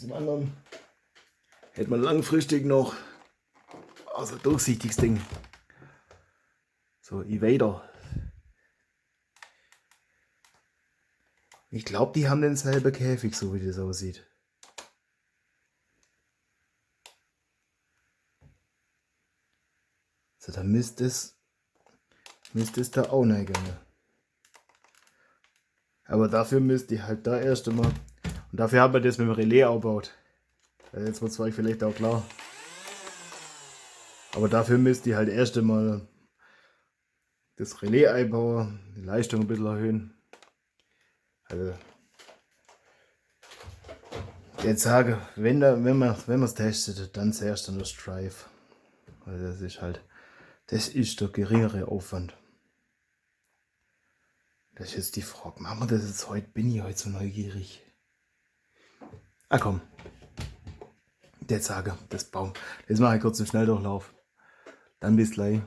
Zum anderen hätte man langfristig noch also durchsichtiges Ding. So Evader. Ich glaube, die haben denselben Käfig, so wie das aussieht. So, dann müsste es da auch nicht gehen. Aber dafür müsst ihr halt da erst einmal. Und dafür haben wir das mit dem Relais aufgebaut. Jetzt wird es euch vielleicht auch klar. Aber dafür müsst ihr halt erst einmal das Relais einbauen, die Leistung ein bisschen erhöhen. Also jetzt sage, wenn man es testet, dann zuerst dann das Drive. Also das ist der geringere Aufwand. Das ist jetzt die Frage, machen wir das jetzt heute? Bin ich heute so neugierig? Ah komm, jetzt sage, das Baum. Jetzt mache ich kurz einen Schnelldurchlauf. Dann bis gleich.